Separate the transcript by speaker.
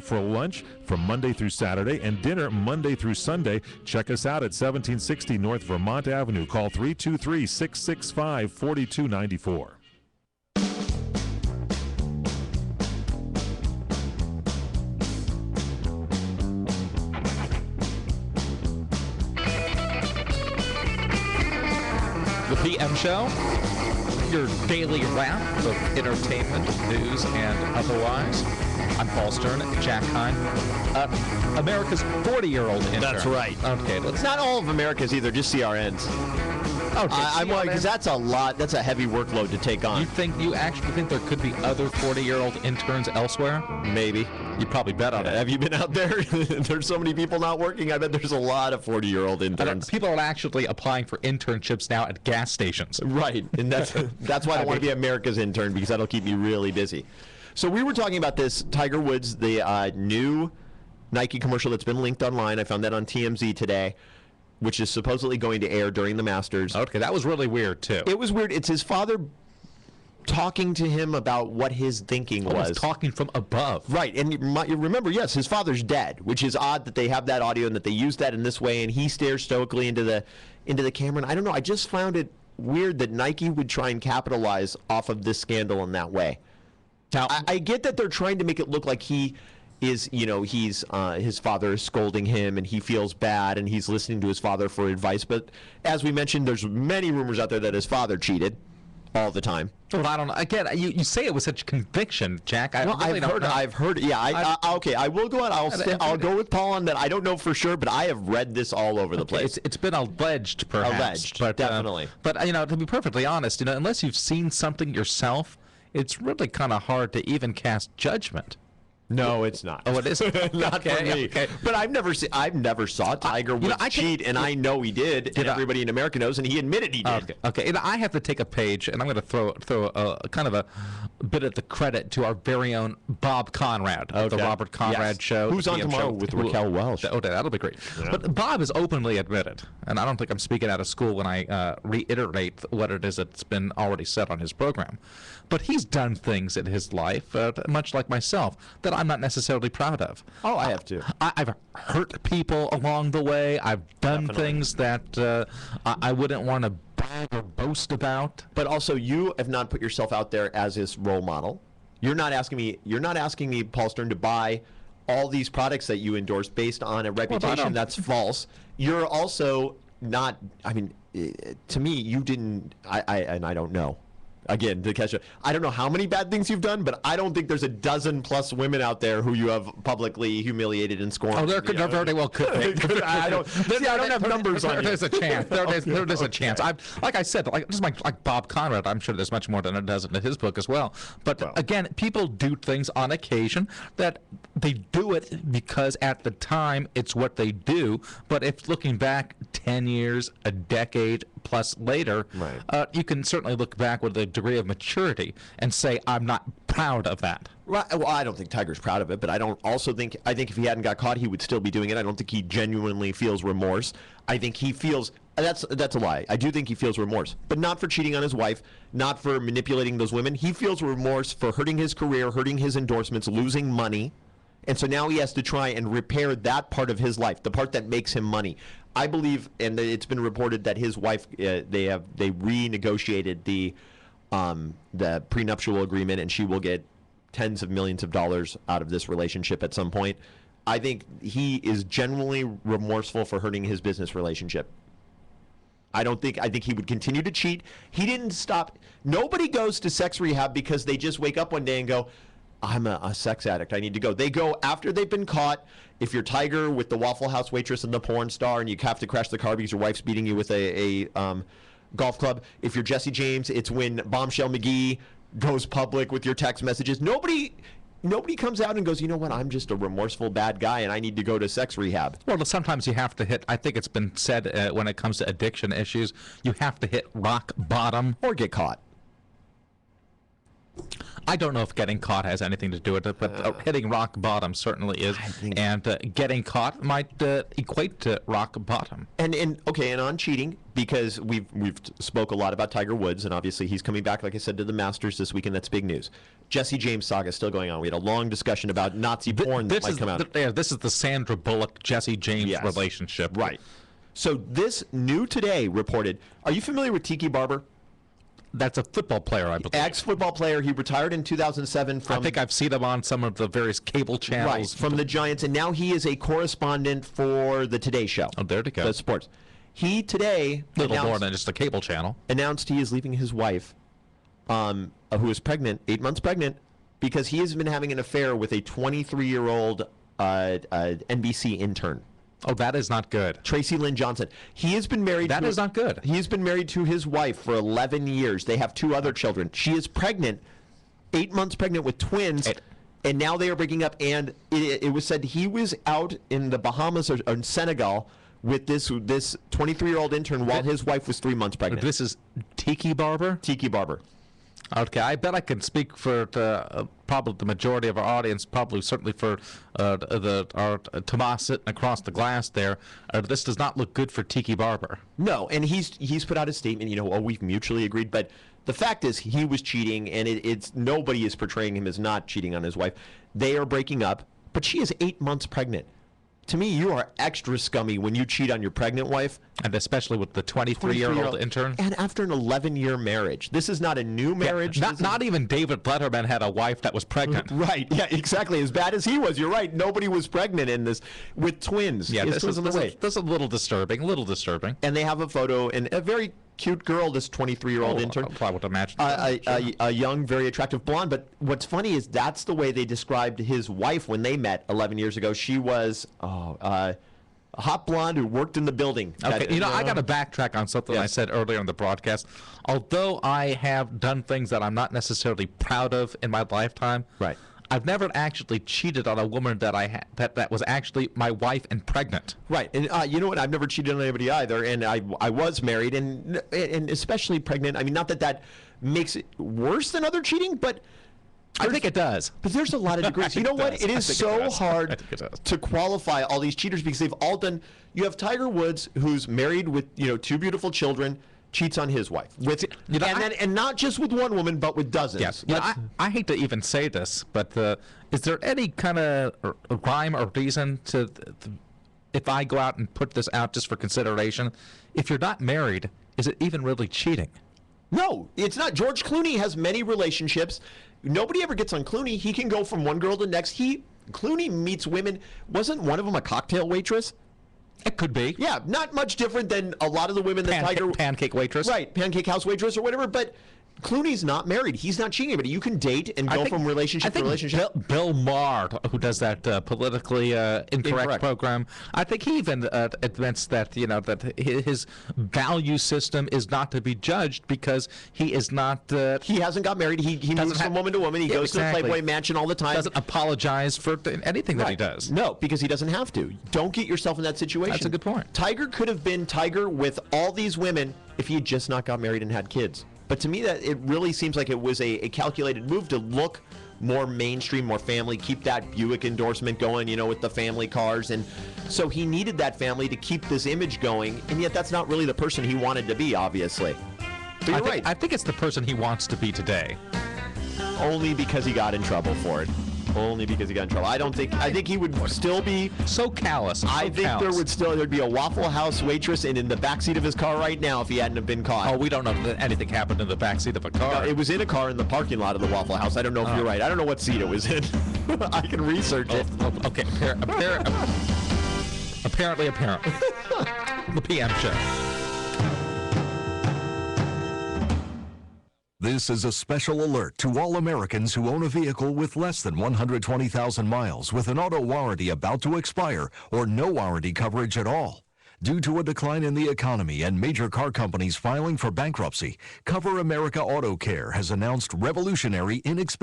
Speaker 1: for lunch from Monday through Saturday and dinner Monday through Sunday. Check us out at 1760 North Vermont Avenue. Call 323-665-4294.
Speaker 2: The PM Show, your daily wrap of entertainment, news, and otherwise. I'm Paul Stern, Jack Hine, America's 40-year-old intern.
Speaker 3: That's right.
Speaker 2: Okay,
Speaker 3: It's not all of America's either, just CRNs.
Speaker 2: Okay,
Speaker 3: I'm like, because that's a lot. That's a heavy workload to take on.
Speaker 2: You actually think there could be other 40-year-old interns elsewhere?
Speaker 3: Maybe.
Speaker 2: You probably bet on it.
Speaker 3: Have you been out there? There's so many people not working. I bet there's a lot of 40-year-old interns.
Speaker 2: People are actually applying for internships now at gas stations.
Speaker 3: Right, and that's why I want to be America's intern, because that'll keep me really busy. So we were talking about this Tiger Woods, the new Nike commercial that's been linked online. I found that on TMZ today, which is supposedly going to air during the Masters.
Speaker 2: Okay, that was really weird, too.
Speaker 3: It was weird. It's his father talking to him about what his thinking was.
Speaker 2: Talking from above.
Speaker 3: Right, and you remember, yes, his father's dead, which is odd that they have that audio and that they use that in this way, and he stares stoically into the camera. And I don't know, I just found it weird that Nike would try and capitalize off of this scandal in that way. Now, I get that they're trying to make it look like he is, his father is scolding him and he feels bad and he's listening to his father for advice. But as we mentioned, there's many rumors out there that his father cheated all the time.
Speaker 2: Well, I don't know. Again, you say it with such conviction, Jack.
Speaker 3: I've heard. Yeah. Okay. I will go out. I'll go with Paul on that. I don't know for sure, but I have read this all over the place.
Speaker 2: It's been alleged, perhaps.
Speaker 3: Alleged,
Speaker 2: but,
Speaker 3: definitely.
Speaker 2: But to be perfectly honest, unless you've seen something yourself, it's really kind of hard to even cast judgment.
Speaker 3: No, it's not.
Speaker 2: Oh, it is
Speaker 3: not for me. Okay. But I've never saw Tiger Woods cheat, and I know he did, and everybody in America knows, and he admitted he did.
Speaker 2: Okay. And I have to take a page, and I'm going to throw a kind of a bit of the credit to our very own Bob Conrad of the Robert Conrad Show.
Speaker 3: Who's on tomorrow with Raquel Welch?
Speaker 2: That'll be great. Yeah. But Bob has openly admitted, and I don't think I'm speaking out of school when I reiterate what it is that's been already said on his program, but he's done things in his life, much like myself, that I'm not necessarily proud of.
Speaker 3: Oh, I have too.
Speaker 2: I've hurt people along the way. I've done things that I wouldn't want to brag or boast about.
Speaker 3: But also, you have not put yourself out there as his role model. You're not asking me, Paul Stern, to buy all these products that you endorse based on a reputation that's false. You're also not. I mean, to me, you didn't. I don't know. Again, to catch up, I don't know how many bad things you've done, but I don't think there's a dozen plus women out there who you have publicly humiliated and scorned.
Speaker 2: Oh, there very well could be.
Speaker 3: I don't have numbers on you.
Speaker 2: There's a chance. There's a chance. Like I said, just like Bob Conrad, I'm sure there's much more than it does in his book as well. But again, people do things on occasion that they do it because at the time it's what they do. But if looking back 10 years, a decade plus later, you can certainly look back with a degree of maturity and say, I'm not proud of that.
Speaker 3: Right. Well, I don't think Tiger's proud of it, but I think if he hadn't got caught, he would still be doing it. I don't think he genuinely feels remorse. I think he feels that's a lie. I do think he feels remorse, but not for cheating on his wife, not for manipulating those women. He feels remorse for hurting his career, hurting his endorsements, losing money. And so now he has to try and repair that part of his life, the part that makes him money. I believe, and it's been reported that his wife, they renegotiated the prenuptial agreement, and she will get tens of millions of dollars out of this relationship at some point. I think he is genuinely remorseful for hurting his business relationship. I think he would continue to cheat. He didn't stop. Nobody goes to sex rehab because they just wake up one day and go, I'm a sex addict. I need to go. They go after they've been caught. If you're Tiger with the Waffle House waitress and the porn star and you have to crash the car because your wife's beating you with a golf club. If you're Jesse James, it's when Bombshell McGee goes public with your text messages. Nobody comes out and goes, you know what, I'm just a remorseful bad guy and I need to go to sex rehab.
Speaker 2: Well, sometimes you have to hit, I think it's been said when it comes to addiction issues, you have to hit rock bottom.
Speaker 3: Or get caught.
Speaker 2: I don't know if getting caught has anything to do with it, but hitting rock bottom certainly is, and getting caught might equate to rock bottom.
Speaker 3: And on cheating, because we've spoke a lot about Tiger Woods, and obviously he's coming back, like I said, to the Masters this weekend. That's big news. Jesse James saga is still going on. We had a long discussion about Nazi porn that might come out.
Speaker 2: This is the Sandra Bullock, Jesse James relationship.
Speaker 3: Right. So this new today reported, are you familiar with Tiki Barber?
Speaker 2: That's a football player, I believe.
Speaker 3: Ex-football player. He retired in 2007 from...
Speaker 2: I think I've seen him on some of the various cable channels.
Speaker 3: Right, from the Giants, and now he is a correspondent for the Today Show.
Speaker 2: Oh, there to go.
Speaker 3: The sports. He today...
Speaker 2: A little more than just a cable channel.
Speaker 3: Announced he is leaving his wife, who is pregnant, 8 months pregnant, because he has been having an affair with a 23-year-old NBC intern.
Speaker 2: Oh, that is not good.
Speaker 3: Tracy Lynn Johnson. He has been married.
Speaker 2: That is not good.
Speaker 3: He's been married to his wife for 11 years. They have 2 other children. She is pregnant, 8 months pregnant with twins, and now they are breaking up. And it was said he was out in the Bahamas or in Senegal with this 23-year-old intern while his wife was 3 months pregnant.
Speaker 2: This is Tiki Barber?
Speaker 3: Tiki Barber.
Speaker 2: Okay, I bet I can speak for probably the majority of our audience, probably certainly for our Tomas sitting across the glass there. This does not look good for Tiki Barber.
Speaker 3: No, and he's put out a statement, we've mutually agreed, but the fact is he was cheating, and it's nobody is portraying him as not cheating on his wife. They are breaking up, but she is 8 months pregnant. To me, you are extra scummy when you cheat on your pregnant wife.
Speaker 2: And especially with the 23-year-old intern.
Speaker 3: And after an 11-year marriage. This is not a new marriage.
Speaker 2: Yeah, not even David Letterman had a wife that was pregnant.
Speaker 3: Right. Yeah, exactly. As bad as he was. You're right. Nobody was pregnant in this with twins.
Speaker 2: Yeah, this is a little disturbing.
Speaker 3: And they have a photo, and a very cute girl, this 23-year-old intern.
Speaker 2: I would imagine.
Speaker 3: A young, very attractive blonde. But what's funny is that's the way they described his wife when they met 11 years ago. She was a hot blonde who worked in the building.
Speaker 2: Okay, I got to backtrack on something I said earlier in the broadcast. Although I have done things that I'm not necessarily proud of in my lifetime,
Speaker 3: right.
Speaker 2: I've never actually cheated on a woman that that was actually my wife and pregnant.
Speaker 3: Right, and you know what? I've never cheated on anybody either, and I was married, and especially pregnant. I mean, not that makes it worse than other cheating, but
Speaker 2: I think it does.
Speaker 3: But there's a lot of degrees. You know what? It is so hard to qualify all these cheaters because they've all done. You have Tiger Woods, who's married with 2 beautiful children, cheats on his wife and not just with one woman, but with dozens.
Speaker 2: Yes. I hate to even say this, but is there any kind of rhyme or reason to if I go out and put this out just for consideration? If you're not married, is it even really cheating?
Speaker 3: No, it's not. George Clooney has many relationships. Nobody ever gets on Clooney. He can go from one girl to the next. Clooney meets women. Wasn't one of them a cocktail waitress?
Speaker 2: It could be.
Speaker 3: Yeah, not much different than a lot of the women that Tiger...
Speaker 2: Pancake waitress.
Speaker 3: Right, pancake house waitress or whatever, but Clooney's not married. He's not cheating anybody. You can date and go from relationship to relationship.
Speaker 2: Bill Maher, who does that politically incorrect program, I think he even admits that that his value system is not to be judged because he is not.
Speaker 3: He hasn't got married. He moves from woman to woman. He goes to the Playboy Mansion all the time.
Speaker 2: Doesn't apologize for anything that he does.
Speaker 3: No, because he doesn't have to. Don't get yourself in that situation.
Speaker 2: That's a good point.
Speaker 3: Tiger could have been Tiger with all these women if he had just not got married and had kids. But to me, that it really seems like it was a calculated move to look more mainstream, more family, keep that Buick endorsement going, with the family cars. And so he needed that family to keep this image going. And yet that's not really the person he wanted to be, obviously. But you're right.
Speaker 2: I think it's the person he wants to be today.
Speaker 3: Only because he got in trouble for it. Only because he got in trouble. I think he would still be
Speaker 2: so callous.
Speaker 3: I think there'd be a Waffle House waitress in the backseat of his car right now if he hadn't have been caught.
Speaker 2: Oh, we don't know that anything happened in the backseat of a car.
Speaker 3: No, it was in a car in the parking lot of the Waffle House. I don't know if you're right. I don't know what seat it was in. I can research it.
Speaker 2: Okay. Apparently. The PM show.
Speaker 4: This is a special alert to all Americans who own a vehicle with less than 120,000 miles with an auto warranty about to expire or no warranty coverage at all. Due to a decline in the economy and major car companies filing for bankruptcy, Cover America Auto Care has announced revolutionary inexpensive